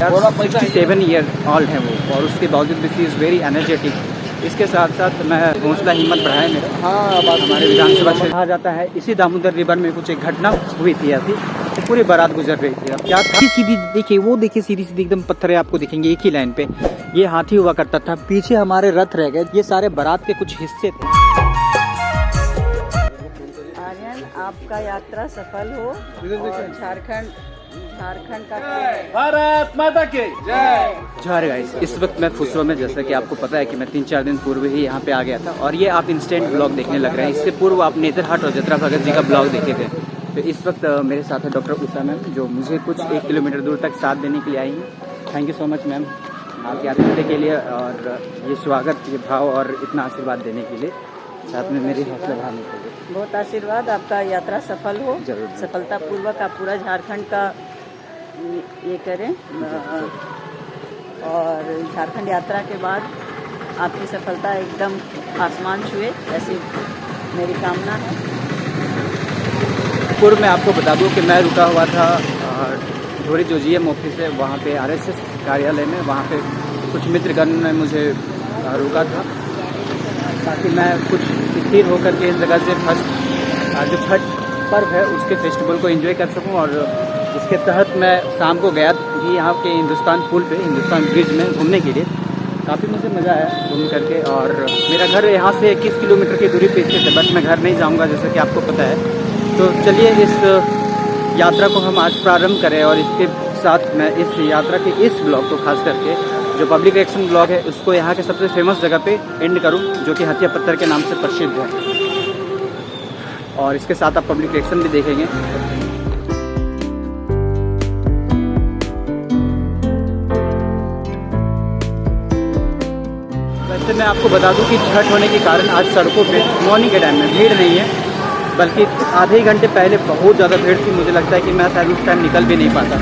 7 year old है वो, और उसके बावजूद भी शी इज़ वेरी एनर्जेटिक। इसके साथ साथ मैं हौसला हिम्मत बढ़ाए मेरा। हमारे विधानसभा क्षेत्र कहा जाता है, इसी दामोदर रिवर में कुछ एक घटना हुई थी ऐसी, तो पूरी बारात गुजर रही थी। अब क्या था, सीधी देखिए, वो देखिए सीधी सीधी एकदम पत्थर आपको दिखेंगे एक ही लाइन पे। ये हाथी हुआ करता था, पीछे हमारे रथ रह गए, ये सारे बारात के कुछ हिस्से थे। आर्यन, आपका यात्रा सफल हो और झारखंड का भारत माता की जय। जय गाइस, इस वक्त मैं खुसरो में, जैसा कि आपको पता है कि मैं 3-4 दिन पूर्व ही यहाँ पे आ गया था, और ये आप इंस्टेंट ब्लॉग देखने लग रहे हैं। इससे पूर्व आप नेतरहाट और जतरा भगत जी का ब्लॉग देखे थे। तो इस वक्त मेरे साथ है डॉक्टर उषा मैम, जो मुझे कुछ 1 किलोमीटर दूर तक साथ देने के लिए आई हैं। Thank you so much ma'am, आपके आतिथ्य के लिए और ये स्वागत, ये भाव और इतना आशीर्वाद देने के लिए, साथ में मेरी हौसला बढ़ाने के लिए। बहुत आशीर्वाद, आपका यात्रा सफल हो, जरूर। सफलतापूर्वक आप पूरा झारखंड का ये करें, और झारखंड यात्रा के बाद आपकी सफलता एकदम आसमान छुए, ऐसी मेरी कामना है। पूर्व में आपको बता दूं कि मैं रुका हुआ था धोरी जो GM ऑफिस है, वहाँ पे RSS कार्यालय में, वहाँ पे कुछ मित्रगण ने मुझे रोका था ताकि मैं कुछ स्थिर होकर के इस जगह से फर्स्ट जो छठ पर्व है उसके फेस्टिवल को एंजॉय कर सकूं। और इसके तहत मैं शाम को गया कि यहाँ के हिंदुस्तान पुल पे, हिंदुस्तान ब्रिज में घूमने के लिए। काफ़ी मुझे मज़ा आया घूम करके, और मेरा घर यहाँ से 21 किलोमीटर की दूरी पे स्थित है, बट मैं घर नहीं जाऊँगा जैसा कि आपको पता है। तो चलिए इस यात्रा को हम आज प्रारंभ करें, और इसके साथ मैं इस यात्रा के इस ब्लॉग को खास करके जो पब्लिक रिएक्शन ब्लॉग है उसको यहाँ के सबसे फेमस जगह पे एंड करूँ, जो कि हथिया पत्थर के नाम से प्रसिद्ध है। और इसके साथ आप पब्लिक रिएक्शन भी देखेंगे। वैसे मैं आपको बता दूं कि छठ होने के कारण आज सड़कों पे मॉर्निंग के टाइम में भीड़ नहीं है, बल्कि आधे ही घंटे पहले बहुत ज़्यादा भीड़ थी। मुझे लगता है कि मैं शायद उस टाइम निकल भी नहीं पाता।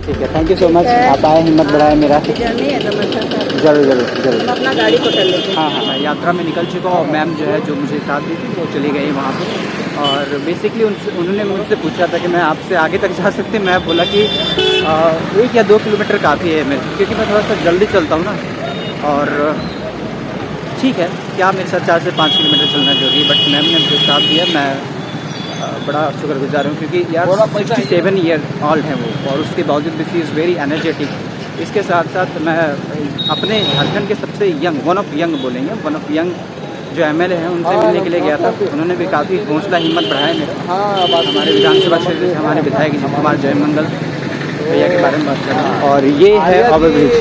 ठीक है, थैंक यू सो मच, आप आए, हिम्मत बढ़ाए मेरा। जरूर जरूर जरूर, अपना गाड़ी को कर लेते हैं। हाँ, मैं यात्रा में निकल चुका हूँ। मैम जो है, जो मुझे साथ दी थी, वो चली गई वहाँ पे, और बेसिकली उन्होंने मुझसे पूछा था कि मैं आपसे आगे तक जा सकती। मैं बोला कि 1 या 2 किलोमीटर काफ़ी है मेरे, क्योंकि मैं थोड़ा सा जल्दी चलता हूँ ना, और ठीक है, क्या मेरे साथ 4 से 5 किलोमीटर चलना जरूरी है, बट मैम ने मुझे साथ दिया। मैं बड़ा शुक्रगुजार हूँ, क्योंकि यार 7 ईयर ओल्ड है वो, और उसके बावजूद भी शी इज़ वेरी एनर्जेटिक। इसके साथ साथ मैं अपने झारखंड के सबसे यंग, वन ऑफ यंग जो MLA हैं उनसे मिलने के लिए गया था। उन्होंने भी काफ़ी हौसला हिम्मत बढ़ाया मेरा। हमारे विधानसभा क्षेत्र से हमारे विधायक जी कुमार जयमंगल भैया के बारे में बात कर रहे हैं, और ये है ओवरब्रिज।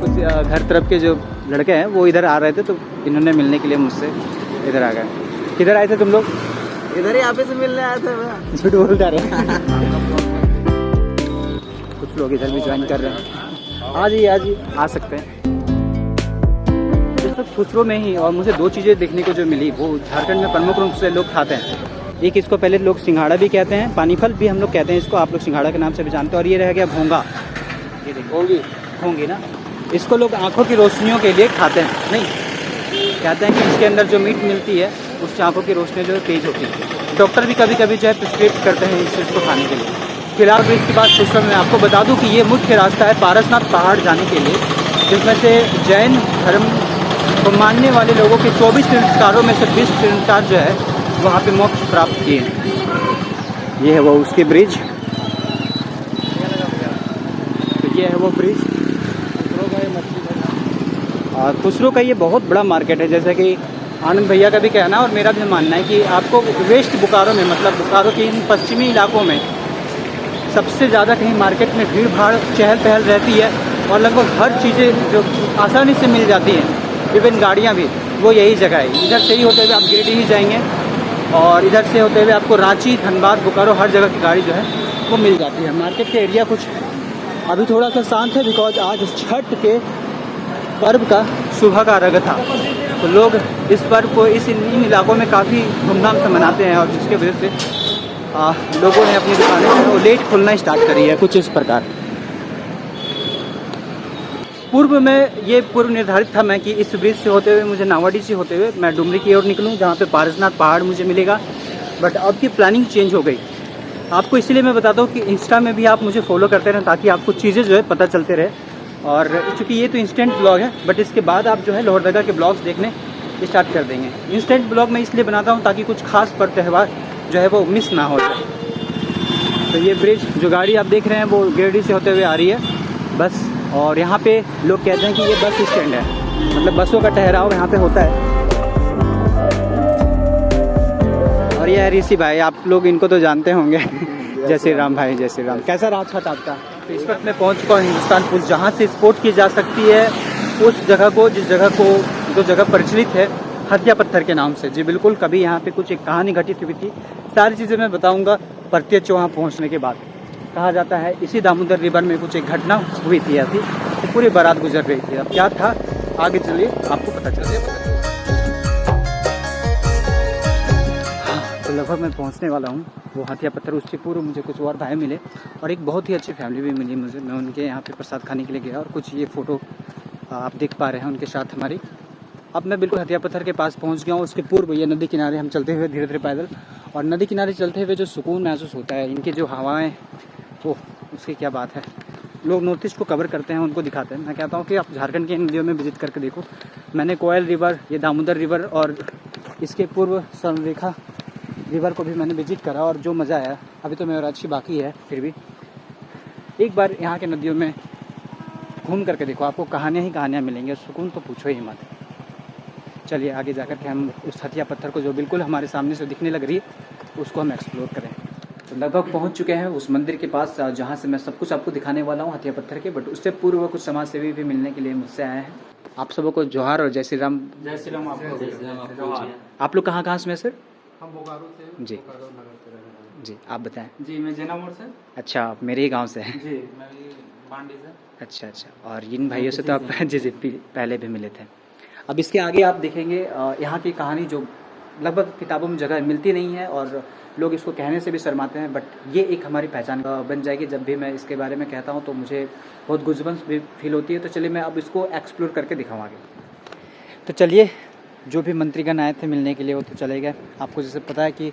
कुछ घर तरफ के जो लड़के हैं वो इधर आ रहे थे, तो इन्होंने मिलने के लिए मुझसे इधर आ गए। किधर आए थे तुम लोग? इधर ही ऑफिस से मिलने आया था। झूठ बोल रहे हैं। कुछ लोग इधर भी ज्वाइन कर रहे हैं। आज ही आ सकते हैं। इस वक्त खुसरो में ही, और मुझे 2 चीज़ें देखने को जो मिली, वो झारखंड में प्रमुख रूप से लोग खाते हैं। एक, इसको पहले लोग सिंघाड़ा भी कहते हैं, पानी फल भी हम लोग कहते हैं इसको, आप लोग सिंघाड़ा के नाम से भी जानते हैं। और ये रह गया भोंगा, ये देखिए होंगी ना, इसको लोग आँखों की रोशनियों के लिए खाते हैं। नहीं, कहते हैं कि इसके अंदर जो मीट मिलती है उससे आँखों की रोशनी जो है तेज होती है। डॉक्टर भी कभी कभी जो है प्रिस्क्राइब करते हैं इस चीज़ को खाने के लिए। फिलहाल ब्रिज की बात सोच मैं आपको बता दूं कि ये मुख्य रास्ता है पारसनाथ पहाड़ जाने के लिए, जिसमें से जैन धर्म को मानने वाले लोगों के 24 तीर्थंकरों में से 20 तीर्थंकर जो है वहाँ पे मोक्ष प्राप्त किए हैं। ये है वो उसकी ब्रिज, तो ये है वो ब्रिज। और खुसरो का ये बहुत बड़ा मार्केट है, जैसे कि आनंद भैया का भी कहना है और मेरा भी मानना है कि आपको वेस्ट बोकारो में, मतलब बोकारो के इन पश्चिमी इलाकों में सबसे ज़्यादा कहीं मार्केट में भीड़ भाड़ चहल पहल रहती है, और लगभग हर चीज़ें जो आसानी से मिल जाती हैं, इवन गाड़ियाँ भी, वो यही जगह है। इधर से ही होते हुए आप गिरिडीह ही जाएंगे, और इधर से होते हुए आपको रांची, धनबाद, बोकारो, हर जगह की गाड़ी जो है वो मिल जाती है। मार्केट के एरिया कुछ अभी थोड़ा सा शांत है, बिकॉज आज छठ के पर्व का सुबह का अर्घ था। तो लोग इस पर्व को इन इलाकों में काफ़ी धूमधाम से मनाते हैं, और जिसके वजह से लोगों ने अपनी दुकानें जो है वो लेट खोलना स्टार्ट करी है, कुछ इस प्रकार। पूर्व में ये पूर्व निर्धारित था मैं कि इस ब्रिज से होते हुए मुझे नावाडी से होते हुए मैं डुमरी की ओर निकलूँ, जहाँ पे पारसनाथ पहाड़ मुझे मिलेगा, बट अब की प्लानिंग चेंज हो गई। आपको इसलिए मैं बताता हूँ कि इंस्टा में भी आप मुझे फॉलो करते रहें, ताकि आपको चीज़ें जो है पता चलते रहे। और चूँकि ये तो इंस्टेंट ब्लॉग है, बट इसके बाद आप जो है लोहरदगा के ब्लॉग्स देखने स्टार्ट कर देंगे। इंस्टेंट ब्लॉग मैं इसलिए बनाता हूँ ताकि कुछ खास पर्व त्यौहार जो है वो मिस ना हो जाए। तो ये ब्रिज जो गाड़ी आप देख रहे हैं वो गिरडी से होते हुए आ रही है बस, और यहाँ पे लोग कहते हैं कि ये बस स्टैंड है, मतलब बसों का ठहराव यहाँ पे होता है। और ये है ऋषि भाई, आप लोग इनको तो जानते होंगे। जय श्री राम भाई, जय श्री राम। कैसा रहा छठ आपका? तो इस वक्त मैं पहुँच चुका हूँ हिंदुस्तान पुल, जहाँ से स्पोर्ट की जा सकती है उस जगह को, जो जगह प्रचलित है हथिया पत्थर के नाम से। जी बिल्कुल, कभी यहाँ पे कुछ एक कहानी घटित हुई थी, सारी चीज़ें मैं बताऊँगा प्रत्यक्ष वहाँ पहुँचने के बाद। कहा जाता है इसी दामोदर रिवर में कुछ एक घटना हुई थी ऐसी, तो पूरी बारात गुजर रही थी। अब क्या था आगे चलिए आपको पता चल जाएगा। तो लगभग मैं पहुंचने वाला हूं वो हथिया पत्थर। उससे पूर्व मुझे कुछ और भाई मिले और एक बहुत ही अच्छी फैमिली भी मिली मुझे। मैं उनके यहाँ पे प्रसाद खाने के लिए गया, और कुछ ये फ़ोटो आप देख पा रहे हैं उनके साथ हमारी। अब मैं बिल्कुल हथिया पत्थर के पास पहुँच गया हूँ। उसके पूर्व ये नदी किनारे हम चलते हुए धीरे धीरे पैदल, और नदी किनारे चलते हुए जो सुकून महसूस होता है, इनकी जो हवाएँ, ओह उसकी क्या बात है। लोग नॉर्थ ईस्ट को कवर करते हैं, उनको दिखाते हैं। मैं कहता हूँ कि आप झारखंड की इन नदियों में विजिट करके देखो। मैंने कोयल रिवर, ये दामोदर रिवर और इसके पूर्व स्वर्णरेखा रिवर को भी मैंने विजिट करा, और जो मज़ा आया, अभी तो मेरा अच्छी बाकी है, फिर भी एक बार यहाँ के नदियों में घूम करके देखो, आपको कहानियाँ ही कहानियाँ मिलेंगी, सुकून तो पूछो ही मत। चलिए आगे जाकर के हम उस हथिया पत्थर को जो बिल्कुल हमारे सामने से दिखने लग रही है उसको हम एक्सप्लोर करें। तो लगभग पहुंच चुके हैं उस मंदिर के पास जहां से मैं सब कुछ आपको दिखाने वाला हूं हथिया पत्थर के। बट उससे पूर्व कुछ समाज सेवी भी मिलने के लिए मुझसे आए हैं। आप सबको को जोहार और जय श्री राम। जय श्री राम आपको। आप लोग कहाँ से हैं सर? हम बोकारो से। जी जी, आप बताएं। जी मैं जेना मोड़ से। अच्छा, आप मेरे ही गाँव से हैं? जी मैं भी बांडी से। अच्छा अच्छा, और इन भाइयों से तो आप जी जी पहले भी मिले थे। अब इसके आगे आप देखेंगे यहाँ की कहानी जो लगभग किताबों में जगह मिलती नहीं है, और लोग इसको कहने से भी शर्माते हैं, बट ये एक हमारी पहचान बन जाएगी। जब भी मैं इसके बारे में कहता हूँ तो मुझे बहुत गुजबंस भी फील होती है। तो चलिए मैं अब इसको एक्सप्लोर करके दिखाऊँगी। तो चलिए, जो भी मंत्रीगण आए थे मिलने के लिए वो तो चले गए। आपको जैसे पता है कि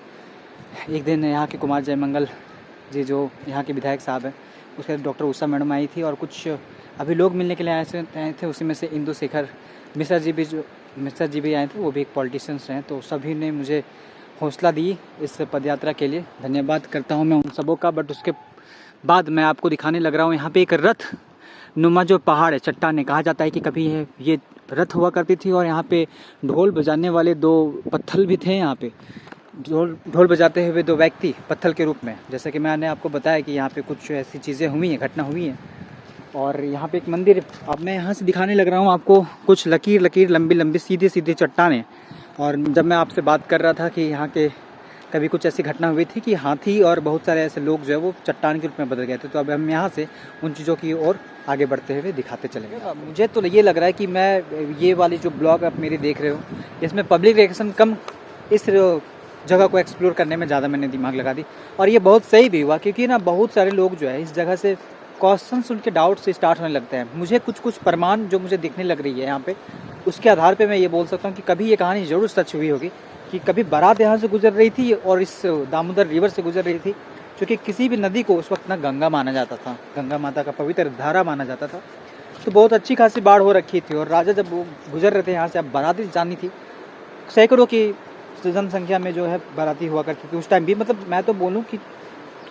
एक दिन यहाँ के कुमार जयमंगल जी जो यहाँ के विधायक साहब हैं, उसके बाद डॉक्टर उषा मैडम आई थी, और कुछ अभी लोग मिलने के लिए आए थे। उसी में से इंदु शेखर मिश्रा जी भी आए थे, वो भी एक पॉलिटिशियंस हैं। तो सभी ने मुझे हौसला दी इस पदयात्रा के लिए, धन्यवाद करता हूं मैं उन सबों का। बट उसके बाद मैं आपको दिखाने लग रहा हूं यहाँ पे एक रथ नुमा जो पहाड़ है, चट्टान, कहा जाता है कि कभी ये रथ हुआ करती थी, और यहाँ पे ढोल बजाने वाले दो पत्थर भी थे। यहाँ पे ढोल बजाते हुए दो व्यक्ति पत्थर के रूप में, जैसे कि मैंने आपको बताया कि यहाँ पे कुछ ऐसी चीज़ें हुई हैं, घटना हुई हैं। और यहाँ पे एक मंदिर, अब मैं यहाँ से दिखाने लग रहा हूँ आपको कुछ लकीर लंबी लंबी सीधी सीधी चट्टानें। और जब मैं आपसे बात कर रहा था कि यहाँ के कभी कुछ ऐसी घटना हुई थी कि हाथी और बहुत सारे ऐसे लोग जो है वो चट्टान के रूप में बदल गए थे। तो अब हम यहाँ से उन चीज़ों की ओर आगे बढ़ते हुए दिखाते चलेंगे। मुझे तो ये लग रहा है कि मैं ये वाली जो ब्लॉग आप मेरी देख रहे हो, इसमें पब्लिक रिएक्शन कम, इस जगह को एक्सप्लोर करने में ज़्यादा मैंने दिमाग लगा दी। और ये बहुत सही भी हुआ, क्योंकि ना बहुत सारे लोग जो है इस जगह से क्वेश्चंस, उनके डाउट से स्टार्ट होने लगते हैं। मुझे कुछ प्रमाण जो मुझे दिखने लग रही है यहाँ पे, उसके आधार पे मैं ये बोल सकता हूँ कि कभी ये कहानी ज़रूर सच हुई होगी कि कभी बारात यहाँ से गुजर रही थी और इस दामोदर रिवर से गुजर रही थी, क्योंकि किसी भी नदी को उस वक्त ना गंगा माना जाता था, गंगा माता का पवित्र धारा माना जाता था। तो बहुत अच्छी खासी बाढ़ हो रखी थी, और राजा जब वो गुजर रहे थे यहाँ से, अब बाराती जानी थी, सैकड़ों की जनसंख्या में जो है बाराती हुआ करती थी उस टाइम भी। मतलब मैं तो बोलूँ कि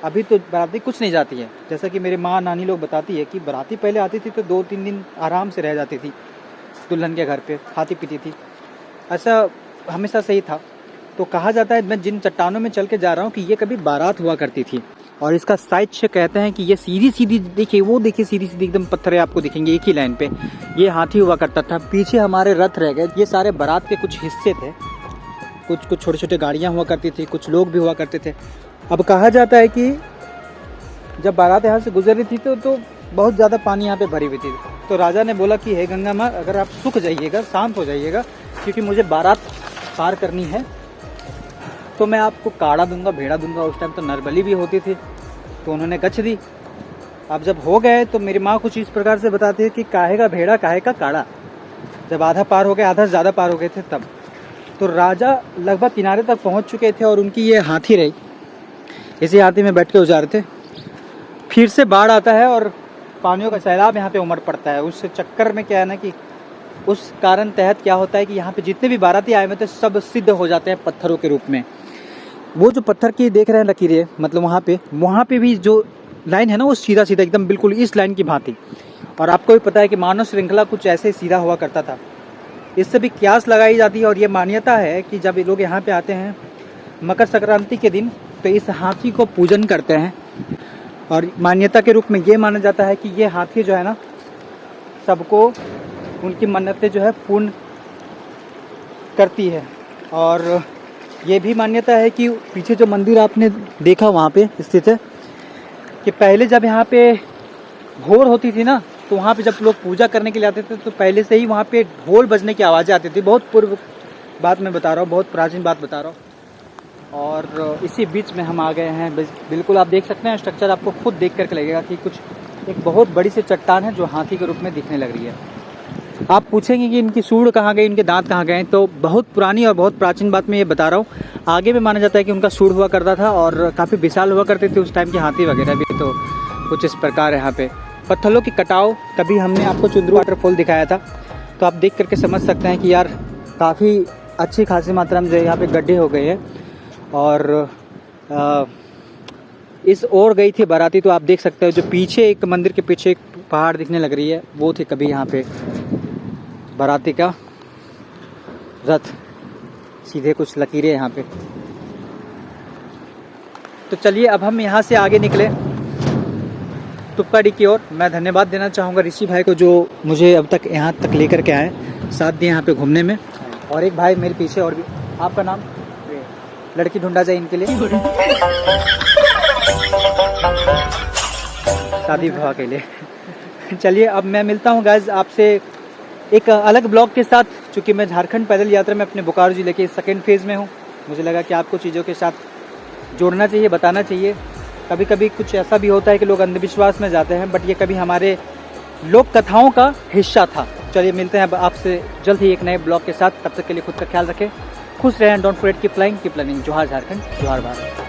अभी तो बाराती कुछ नहीं जाती है। जैसा कि मेरे माँ नानी लोग बताती है कि बाराती पहले आती थी तो 2-3 दिन आराम से रह जाती थी दुल्हन के घर पे, खाती पीती थी, ऐसा हमेशा सही था। तो कहा जाता है, मैं जिन चट्टानों में चल के जा रहा हूँ, कि ये कभी बारात हुआ करती थी। और इसका साहित्य कहते हैं कि ये सीधी सीधी, देखिए वो देखिए सीधी सीधी एकदम पत्थर आपको दिखेंगे एक ही लाइन पे, ये हाथी हुआ करता था। पीछे हमारे रथ रह गए, ये सारे बारात के कुछ हिस्से थे, कुछ छोटे छोटे गाड़ियाँ हुआ करती थी, कुछ लोग भी हुआ करते थे। अब कहा जाता है कि जब बारात यहाँ से गुजर रही थी तो बहुत ज़्यादा पानी यहाँ पे भरी हुई थी। तो राजा ने बोला कि हे गंगा माँ, अगर आप सूख जाइएगा, शांत हो जाइएगा, क्योंकि मुझे बारात पार करनी है तो मैं आपको काढ़ा दूंगा, भेड़ा दूंगा। उस टाइम तो नरबली भी होती थी तो उन्होंने गच्छ दी। अब जब हो गए तो मेरी माँ कुछ इस प्रकार से बताती है कि काहे का भेड़ा काहे का काढ़ा। जब आधा पार हो गया, आधा से ज़्यादा पार हो गए थे तब तो राजा लगभग किनारे तक पहुँच चुके थे और उनकी ये हाथी रही। इसी हाथी में बैठ के उजार थे। फिर से बाढ़ आता है और पानियों का सैलाब यहाँ पे उमड़ पड़ता है। उस चक्कर में क्या है ना कि उस कारण तहत क्या होता है कि यहाँ पे जितने भी बाराती आए हुए थे सब सिद्ध हो जाते हैं पत्थरों के रूप में। वो जो पत्थर की देख रहे हैं लकीरें, मतलब वहाँ पे भी जो लाइन है ना वो सीधा सीधा एकदम बिल्कुल इस लाइन की भांति। और आपको भी पता है कि मानव श्रृंखला कुछ ऐसे सीधा हुआ करता था। इससे भी क्यास लगाई जाती है और ये मान्यता है कि जब लोग यहाँ पे आते हैं मकर संक्रांति के दिन तो इस हाथी को पूजन करते हैं। और मान्यता के रूप में ये माना जाता है कि ये हाथी जो है ना सबको उनकी मन्नतें जो है पूर्ण करती है। और ये भी मान्यता है कि पीछे जो मंदिर आपने देखा वहाँ पे स्थित है कि पहले जब यहाँ पे भोर होती थी ना तो वहाँ पे जब लोग पूजा करने के लिए आते थे तो पहले से ही वहाँ पे ढोल बजने की आवाज़ें आती थी। बहुत पूर्व बात मैं बता रहा हूँ, बहुत प्राचीन बात बता रहा हूँ। और इसी बीच में हम आ गए हैं। बिल्कुल आप देख सकते हैं स्ट्रक्चर, आपको खुद देख करके लगेगा कि कुछ एक बहुत बड़ी सी चट्टान है जो हाथी के रूप में दिखने लग रही है। आप पूछेंगे कि इनकी सूंड कहाँ गई, इनके दांत कहाँ गए, तो बहुत पुरानी और बहुत प्राचीन बात मैं ये बता रहा हूँ। आगे भी माना जाता है कि उनका सूंड हुआ करता था और काफ़ी विशाल हुआ करते थे उस टाइम के हाथी वगैरह भी। तो कुछ इस प्रकार है यहाँ पे पत्थरों की कटाव। कभी हमने आपको चुंदरू वाटरफॉल दिखाया था तो आप देख करके समझ सकते हैं कि यार काफ़ी अच्छी खासी मात्रा में जो यहाँ पे गड्ढे हो गए हैं। और इस ओर गई थी बाराती तो आप देख सकते हो जो पीछे एक मंदिर के पीछे एक पहाड़ दिखने लग रही है वो थी कभी यहाँ पे बाराती का रथ। सीधे कुछ लकीरें यहाँ पे। तो चलिए अब हम यहाँ से आगे निकले तुपकाडी की ओर। मैं धन्यवाद देना चाहूँगा ऋषि भाई को जो मुझे अब तक यहाँ तक लेकर के आए, साथ दिए यहाँ पे घूमने में। और एक भाई मेरे पीछे और भी। आपका नाम? लड़की ढूंढा जाए इनके लिए शादी विवाह के लिए। चलिए अब मैं मिलता हूँ गाइज आपसे एक अलग ब्लॉग के साथ। चूँकि मैं झारखंड पैदल यात्रा में अपने बोकारो जिले के सेकेंड फेज़ में हूँ, मुझे लगा कि आपको चीज़ों के साथ जोड़ना चाहिए, बताना चाहिए। कभी कभी कुछ ऐसा भी होता है कि लोग अंधविश्वास में जाते हैं, बट ये कभी हमारे लोक कथाओं का हिस्सा था। चलिए मिलते हैं आपसे जल्द ही एक नए ब्लॉग के साथ। तब तक के लिए खुद का ख्याल रखें, खुश रहें। Don't forget keep flying keep learning. जोहार झारखंड, जोहार भारत।